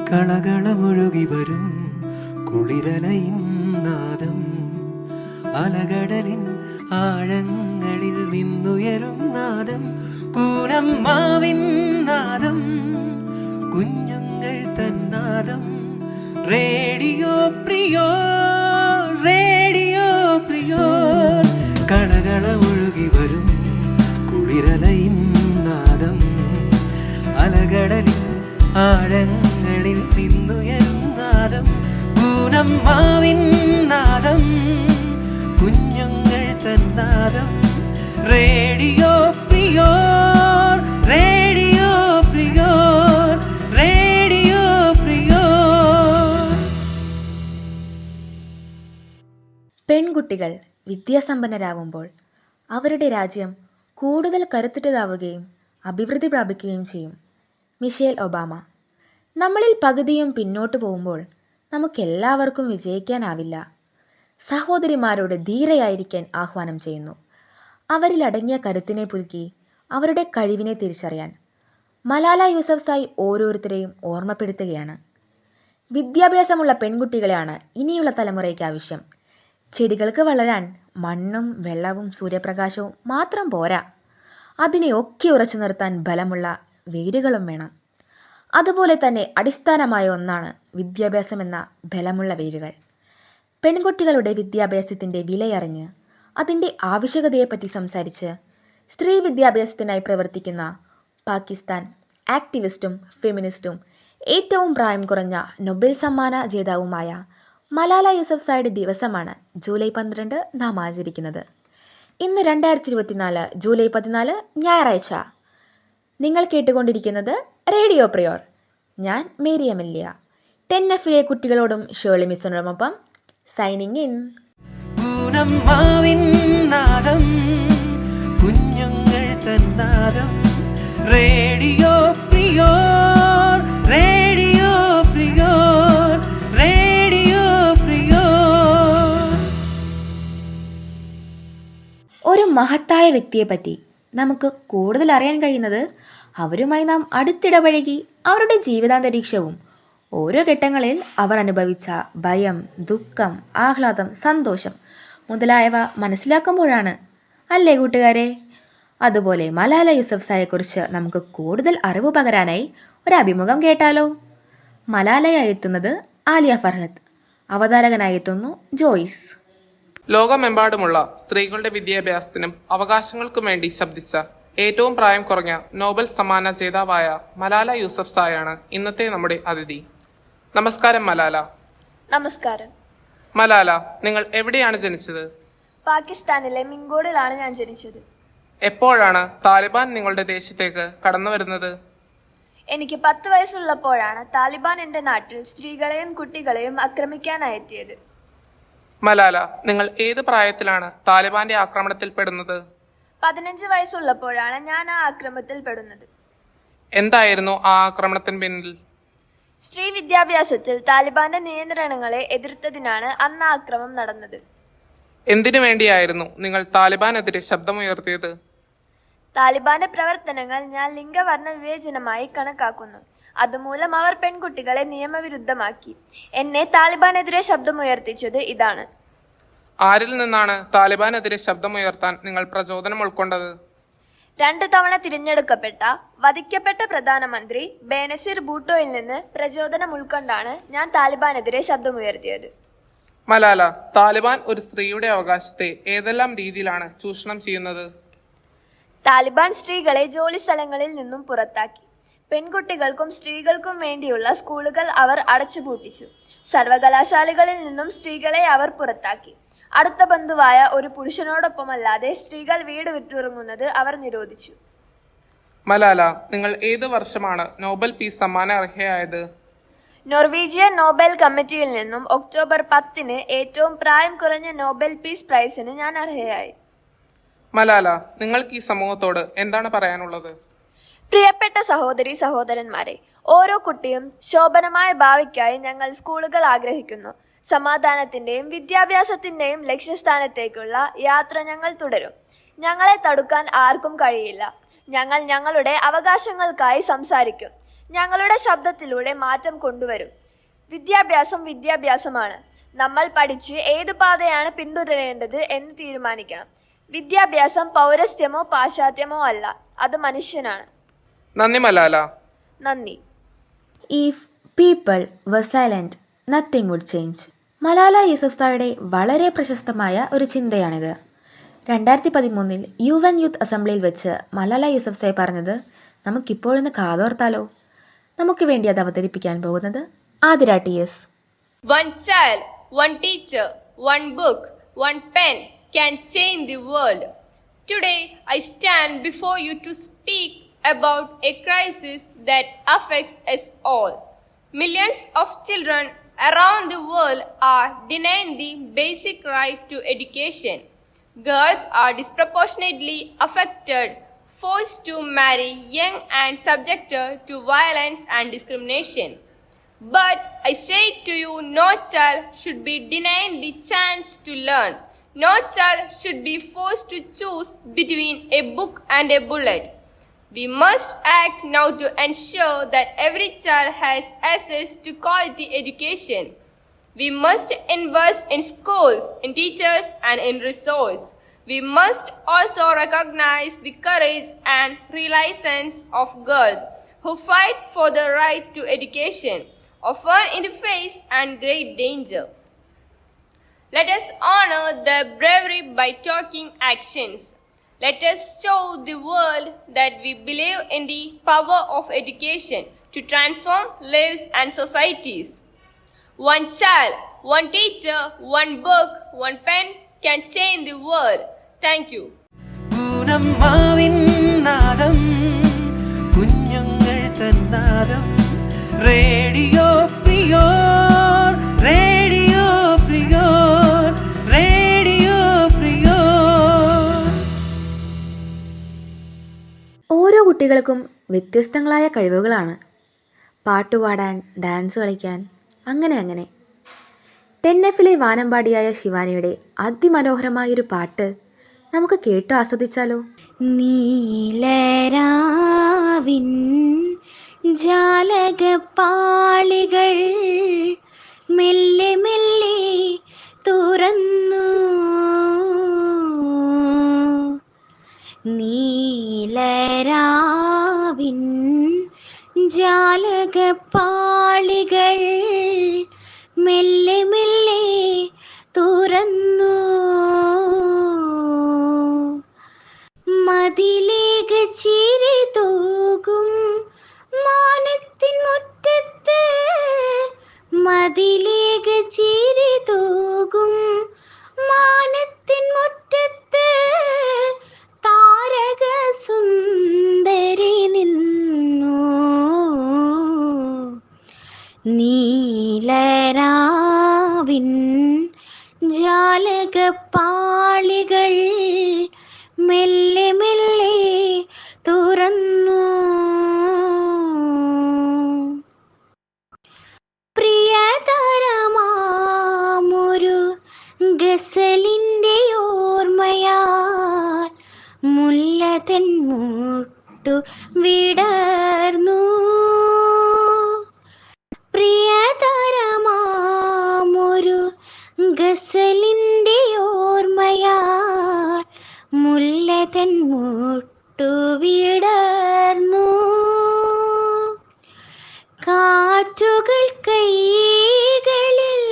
കളകളമൊഴുകി വരും കുളിരലയിൻ നാദം, അലകടലിൻ ആഴങ്ങളിൽ നിന്നുയരും നാദം, കൂനമ്മാവിൻ നാദം, കുഞ്ഞുങ്ങൾ തന്നാദം. Radio Priyo, radio പ്രിയോ. കളകളമൊഴുകി വരും കുളിരലയിൻ നാദം, അലകടലിൻ ആഴങ്ങളിൽ നിന്നുയരും നാദം, കൂനമ്മാവിൻ നാദം, കുഞ്ഞുങ്ങൾ തന്നാദം. Radio Priyo, radio Priyo, radio Priyo. പെൺകുട്ടികൾ വിദ്യാസമ്പന്നരാകുമ്പോൾ അവരുടെ രാജ്യം കൂടുതൽ കരുത്തുറ്റതാവുകയും അഭിവൃദ്ധി പ്രാപിക്കുകയും ചെയ്യും. Michelle Obama. നമ്മളിൽ പകുതിയും പിന്നോട്ട് പോകുമ്പോൾ നമുക്കെല്ലാവർക്കും വിജയിക്കാനാവില്ല. സഹോദരിമാരോട് ധീരയായിരിക്കാൻ ആഹ്വാനം ചെയ്യുന്നു. അവരിൽ അടങ്ങിയ കരുത്തിനെ പുതുക്കി അവരുടെ കഴിവിനെ തിരിച്ചറിയാൻ മലാല യൂസഫ്സായി ഓരോരുത്തരെയും ഓർമ്മപ്പെടുത്തുകയാണ്. വിദ്യാഭ്യാസമുള്ള പെൺകുട്ടികളെയാണ് ഇനിയുള്ള തലമുറയ്ക്ക് ആവശ്യം. ചെടികൾക്ക് വളരാൻ മണ്ണും വെള്ളവും സൂര്യപ്രകാശവും മാത്രം പോരാ, അതിനെ ഒക്കെ ഉറച്ചു നിർത്താൻ ബലമുള്ള വേരുകളും വേണം. അതുപോലെ തന്നെ അടിസ്ഥാനമായ ഒന്നാണ് വിദ്യാഭ്യാസം എന്ന ബലമുള്ള വേരുകൾ. പെൺകുട്ടികളുടെ വിദ്യാഭ്യാസത്തിന്റെ വിലയറിഞ്ഞ് അതിന്റെ ആവശ്യകതയെപ്പറ്റി സംസാരിച്ച് സ്ത്രീ വിദ്യാഭ്യാസത്തിനായി പ്രവർത്തിക്കുന്ന പാകിസ്ഥാൻ ആക്ടിവിസ്റ്റും ഫെമിനിസ്റ്റും ഏറ്റവും പ്രായം കുറഞ്ഞ നൊബേൽ സമ്മാന ജേതാവുമായ മലാല യൂസഫ്സായുടെ ദിവസമാണ് ജൂലൈ 12 നാം ആചരിക്കുന്നത്. ഇന്ന് 2024 ജൂലൈ 14 ഞായറാഴ്ച. നിങ്ങൾ കേട്ടുകൊണ്ടിരിക്കുന്നത് റേഡിയോ പ്രിയോർ. ഞാൻ മേരി എമില്യ. 10Fലെ കുട്ടികളോടും ഷേർലി മിസ്സിനോടൊപ്പം സൈനിങ് ഇൻ. കൂനമ്മാവിൻ നാദം, കുഞ്ഞുങ്ങൾ തന്നാദം. Radio Priyo, radio Priyo, radio Priyo. ഒരു മഹത്തായ വ്യക്തിയെപ്പറ്റി നമുക്ക് കൂടുതൽ അറിയാൻ കഴിയുന്നത് അവരുമായി നാം അടുത്തിടപഴകി അവരുടെ ജീവിതാന്തരീക്ഷവും ഓരോ ഘട്ടങ്ങളിൽ അവർ അനുഭവിച്ച ഭയം, ദുഃഖം, ആഹ്ലാദം, സന്തോഷം മുതലായവ മനസ്സിലാക്കുമ്പോഴാണ്. അല്ലേ കൂട്ടുകാരെ? അതുപോലെ മലാല യൂസഫ്സായെക്കുറിച്ച് നമുക്ക് കൂടുതൽ അറിവ് പകരാനായി ഒരു അഭിമുഖം കേട്ടാലോ? മലാലയായി എത്തുന്നത് ആലിയ ഫർഹത്ത്, അവതാരകനായി എത്തുന്നു ജോയ്സ്. ലോകമെമ്പാടുമുള്ള സ്ത്രീകളുടെ വിദ്യാഭ്യാസത്തിനും അവകാശങ്ങൾക്കും വേണ്ടി ശബ്ദിച്ച ഏറ്റവും പ്രായം കുറഞ്ഞ നോബൽ സമ്മാന ജേതാവായ മലാല യൂസഫ്സായാണ് ഇന്നത്തെ നമ്മുടെ അതിഥി. നമസ്കാരം മലാല. നമസ്കാരം. മലാല, നിങ്ങൾ എവിടെയാണ് ജനിച്ചത്? പാകിസ്ഥാനിലെ മിങ്കോഡിലാണ് ഞാൻ ജനിച്ചത്. എപ്പോഴാണ് താലിബാൻ നിങ്ങളുടെ ദേശത്തേക്ക് കടന്നു വരുന്നത്? എനിക്ക് 10 വയസ്സുള്ളപ്പോഴാണ് താലിബാൻ എൻ്റെ നാട്ടിൽ സ്ത്രീകളെയും കുട്ടികളെയും ആക്രമിക്കാനായി എത്തിയത്. മലാല, നിങ്ങൾ ഏത് പ്രായത്തിലാണ് താലിബാന്റെ ആക്രമണത്തിൽ പെടുന്നത്? 15 വയസ്സുള്ളപ്പോഴാണ് ഞാൻ ആ ആക്രമണത്തിൽ പെടുന്നത്. എന്തായിരുന്നു ആ ആക്രമണത്തിന് പിന്നിൽ? സ്ത്രീ വിദ്യാഭ്യാസത്തിൽ താലിബാന്റെ നിയന്ത്രണങ്ങളെ എതിർത്തതിനാണ് അന്ന് ആക്രമണം നടന്നത്. എന്തിനു വേണ്ടിയായിരുന്നു നിങ്ങൾ താലിബാനെതിരെ ശബ്ദമുയർത്തിയത്? താലിബാന്റെ പ്രവർത്തനങ്ങൾ ഞാൻ ലിംഗവർണ്ണ വിവേചനമായി കണക്കാക്കുന്നു. അതുമൂലം അവർ പെൺകുട്ടികളെ നിയമവിരുദ്ധമാക്കി. എന്നെ താലിബാനെതിരെ ശബ്ദമുയർത്തിച്ചത് ഇതാണ്. ആരിൽ നിന്നാണ് താലിബാനെതിരെ ശബ്ദമുയർത്താൻ നിങ്ങൾ പ്രചോദനം ഉൾക്കൊണ്ടത്? 2 തവണ തിരഞ്ഞെടുക്കപ്പെട്ട വധിക്കപ്പെട്ട പ്രധാനമന്ത്രി ബേനസീർ ഭൂട്ടോയിൽ നിന്ന് പ്രചോദനം ഉൾക്കൊണ്ടാണ് ഞാൻ താലിബാനെതിരെ ശബ്ദമുയർത്തിയത്. മലാല, താലിബാൻ ഒരു സ്ത്രീയുടെ അവകാശത്തെ ഏതെല്ലാം രീതിയിലാണ് ചൂഷണം ചെയ്യുന്നത്? താലിബാൻ സ്ത്രീകളെ ജോലി സ്ഥലങ്ങളിൽ നിന്നും പുറത്താക്കി. പെൺകുട്ടികൾക്കും സ്ത്രീകൾക്കും വേണ്ടിയുള്ള സ്കൂളുകൾ അവർ അടച്ചുപൂട്ടിച്ചു. സർവകലാശാലകളിൽ നിന്നും സ്ത്രീകളെ അവർ പുറത്താക്കി. അടുത്ത ബന്ധുവായ ഒരു പുരുഷനോടൊപ്പമല്ലാതെ സ്ത്രീകൾ വീട് വിട്ടിറങ്ങുന്നത് അവർ നിരോധിച്ചു. മലാല, നിങ്ങൾ ഏത് വർഷമാണ് നോബൽ പീസ് സമ്മാന അർഹയായത്? നോർവീജിയൻ നോബൽ കമ്മിറ്റിയിൽ നിന്നും ഒക്ടോബർ 10 ഏറ്റവും പ്രായം കുറഞ്ഞ നോബൽ പീസ് പ്രൈസിന് ഞാൻ അർഹയായി. മലാല, നിങ്ങൾക്ക് ഈ സമൂഹത്തോട് എന്താണ് പറയാനുള്ളത്? പ്രിയപ്പെട്ട സഹോദരി സഹോദരന്മാരെ, ഓരോ കുട്ടിയും ശോഭനമായ ഭാവിക്കായി ഞങ്ങൾ സ്കൂളുകൾ ആഗ്രഹിക്കുന്നു. സമാധാനത്തിന്റെയും വിദ്യാഭ്യാസത്തിന്റെയും ലക്ഷ്യസ്ഥാനത്തേക്കുള്ള യാത്ര ഞങ്ങൾ തുടരും. ഞങ്ങളെ തടുക്കാൻ ആർക്കും കഴിയില്ല. ഞങ്ങൾ ഞങ്ങളുടെ അവകാശങ്ങൾക്കായി സംസാരിക്കും. ഞങ്ങളുടെ ശബ്ദത്തിലൂടെ മാറ്റം കൊണ്ടുവരും. വിദ്യാഭ്യാസം വിദ്യാഭ്യാസമാണ്. നമ്മൾ പഠിച്ച് ഏത് പാതയാണ് പിന്തുടരേണ്ടത് എന്ന് തീരുമാനിക്കണം. വിദ്യാഭ്യാസം പൗരസ്ത്യമോ പാശ്ചാത്യമോ അല്ല, അത് മനുഷ്യനാണ്. നന്ദി മലാല. നന്ദി. If people were silent, nothing would change. Malala യൂസഫ്സായുടെ വളരെ പ്രശസ്തമായ ഒരു ചിന്തയാണിത്. 2013 UN യൂത്ത് അസംബ്ലിയിൽ വെച്ച് മലാല യൂസഫ്സായി പറഞ്ഞത് നമുക്കിപ്പോഴൊന്ന് കാതോർത്താലോ. നമുക്ക് വേണ്ടി അത് അവതരിപ്പിക്കാൻ പോകുന്നത് Athira TS. One child, one teacher, one book, one pen can change the world. Today, I stand before you to speak about a crisis that affects us all. Millions of children around the world are denied the basic right to education. Girls are disproportionately affected, forced to marry young and subjected to violence and discrimination. But I say to you, no child should be denied the chance to learn. No child should be forced to choose between a book and a bullet. We must act now to ensure that every child has access to quality education. We must invest in schools, in teachers, and in resources. We must also recognize the courage and resilience of girls who fight for the right to education, often in the face and great danger. Let us honor their bravery by taking actions. Let us show the world that we believe in the power of education to transform lives and societies. One child, one teacher, one book, one pen can change the world. Thank you. പൂനമ്മാവിൻ നാദം, കുഞ്ഞുങ്ങൾ തൻ നാദം, radio പ്രിയോർ, radio പ്രിയോർ, radio prior. ഓരോ കുട്ടികൾക്കും വ്യത്യസ്തങ്ങളായ കഴിവുകളാണ്. പാട്ടുപാടാൻ, ഡാൻസ് കളിക്കാൻ, അങ്ങനെ. 10Fലെ വാനമ്പാടിയായ ശിവാനിയുടെ അതിമനോഹരമായൊരു പാട്ട് നമുക്ക് കേട്ടു ആസ്വദിച്ചാലോ. നീലരാവിൻ ജാലകപ്പാളികൾ മെല്ലെ മെല്ലെ തുറന്നു, നീലരാവിൻ ജാലകപ്പാളികൾ മെല്ലെ മെല്ലെ തുറന്നു, മതിലേക ചിരി തൂകും മാനത്തിൻ മുറ്റത്ത്, മതിലേക ചിരി തൂകും മാനത്തിൻ മുറ്റത്ത്, താരക സുന്ദരി നിന്നു, നീലരാവിൻ ജാലകപ്പാളികൾ മെല്ലെ മെല്ലെ തുറന്നു, പ്രിയതരമാമൊരു ഗസലിൻ്റെ ഓർമ്മയാൽ മുല്ലതൻ മുട്ടു വിടർന്നു, പ്രിയതരമാമൊരു ഗസലിൻ്റെ ഓർമ്മയാൽ മുല്ലതൻ മുട്ടു വിടർന്നു, കാറ്റുകൾ കൈകളിൽ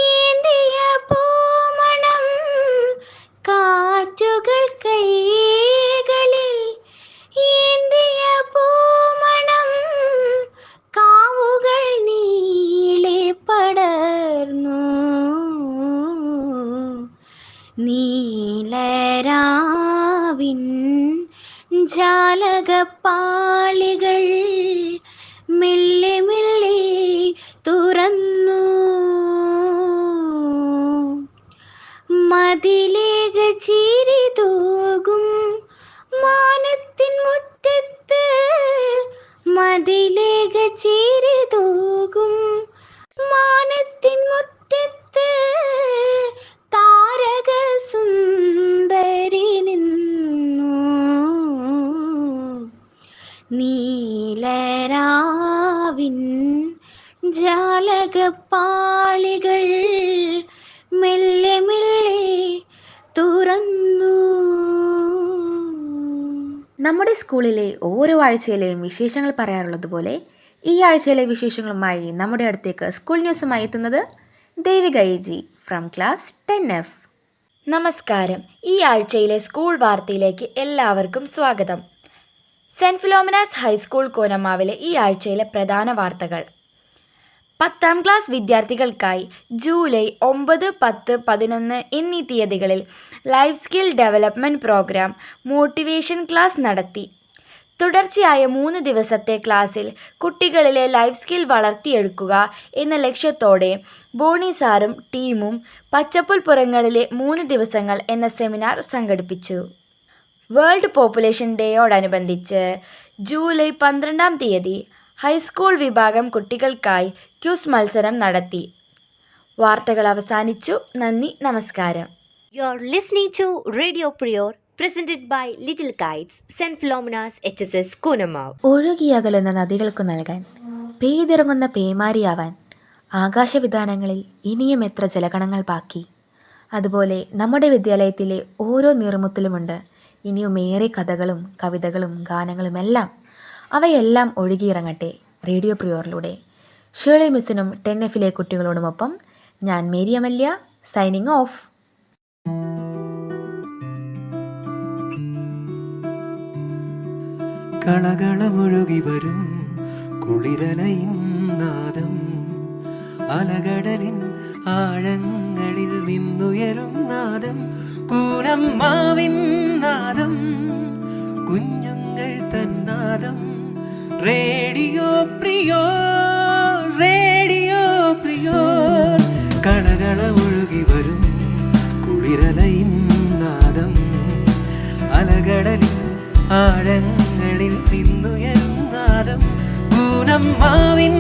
ഏന്തിയ പൂമണം, കാറ്റുകൾ കൈകളിൽ ഏന്തിയ പൂമണം, കാവുകൾ നീളെ പടർന്നു, നീലരാവിൻ ജാലകപ്പാളികൾ മെല്ലെ മെല്ലെ തുറന്നു, മതിലേക ചിരി തൂകും മാനത്തിൻ മുറ്റത്ത്, മതിലേക ചിരി തൂകും മാനത്തിൻ മുറ്റത്ത്, താരക സുന്ദരി നിന്നു, നീലരാ അറിവിൻ ജാലകപ്പാളികൾ മെല്ലെ മെല്ലെ തുറന്നു. നമ്മുടെ സ്കൂളിലെ ഓരോ ആഴ്ചയിലെയും വിശേഷങ്ങൾ പറയാറുള്ളത് പോലെ ഈ ആഴ്ചയിലെ വിശേഷങ്ങളുമായി നമ്മുടെ അടുത്തേക്ക് സ്കൂൾ ന്യൂസുമായി എത്തുന്നത് ദേവിക എ.ജി ഫ്രം ക്ലാസ് 10F. നമസ്കാരം. ഈ ആഴ്ചയിലെ സ്കൂൾ വാർത്തയിലേക്ക് എല്ലാവർക്കും സ്വാഗതം. സെന്റ് ഫിലോമിനാസ് ഹൈസ്കൂൾ കോനമാവിലെ ഈ ആഴ്ചയിലെ പ്രധാന വാർത്തകൾ. 10ാം ക്ലാസ് വിദ്യാർത്ഥികൾക്കായി ജൂലൈ 9, 10, 11 എന്നീ തീയതികളിൽ life skill development programme motivation class നടത്തി. തുടർച്ചയായ 3 ദിവസത്തെ ക്ലാസ്സിൽ കുട്ടികളിലെ ലൈഫ് സ്കിൽ വളർത്തിയെടുക്കുക എന്ന ലക്ഷ്യത്തോടെ ബോണി സാറും ടീമും പച്ചപ്പുൽപ്പുറങ്ങളിലെ 3 ദിവസങ്ങൾ എന്ന സെമിനാർ സംഘടിപ്പിച്ചു. വേൾഡ് പോപ്പുലേഷൻ ഡേയോടനുബന്ധിച്ച് ജൂലൈ 12-ാം തീയതി ഹൈസ്കൂൾ വിഭാഗം കുട്ടികൾക്കായി ക്യൂസ് മത്സരം നടത്തി. വാർത്തകൾ അവസാനിച്ചു. നന്ദി, നമസ്കാരം. You're listening to Radio Prior, presented by Little Kites, St. Philomena's HSS Kunamav. ഒഴുകിയകലുന്ന നദികൾക്കു നൽകാൻ, പെയ്തിറങ്ങുന്ന പേമാരിയാവാൻ ആകാശവിധാനങ്ങളിൽ ഇനിയും എത്ര ജലഗണങ്ങൾ ബാക്കി. അതുപോലെ നമ്മുടെ വിദ്യാലയത്തിലെ ഓരോ നീർമുത്തിലുമുണ്ട് ഇനിയും ഏറെ കഥകളും കവിതകളും ഗാനങ്ങളുമെല്ലാം. അവയെല്ലാം ഒഴുകിയിറങ്ങട്ടെ റേഡിയോ പ്രിയോറിലൂടെ. ഷേർലി മിസ്സിനും 10Fലെ കുട്ടികളോടുമൊപ്പം ഞാൻ മേരി അമല്യ, സൈനിങ് ഓഫ്. കളകളമൊഴുകി വരും കുളിരലയിൻ നാദം, അലകടലിൻ ആഴങ്ങളിൽ നിന്നുയരും നാദം, കൂനമ്മാവിൻ നാദം, കുഞ്ഞുങ്ങൾ തന്നാദം. റേഡിയോ പ്രിയോർ, റേഡിയോ പ്രിയോർ. കളകളമൊഴുകി വരും കുളിരലയിൻ നാദം, അലകടലിൻ ആഴങ്ങളിൽ നിന്നുയരും നാദം, കൂനമ്മാവിൻ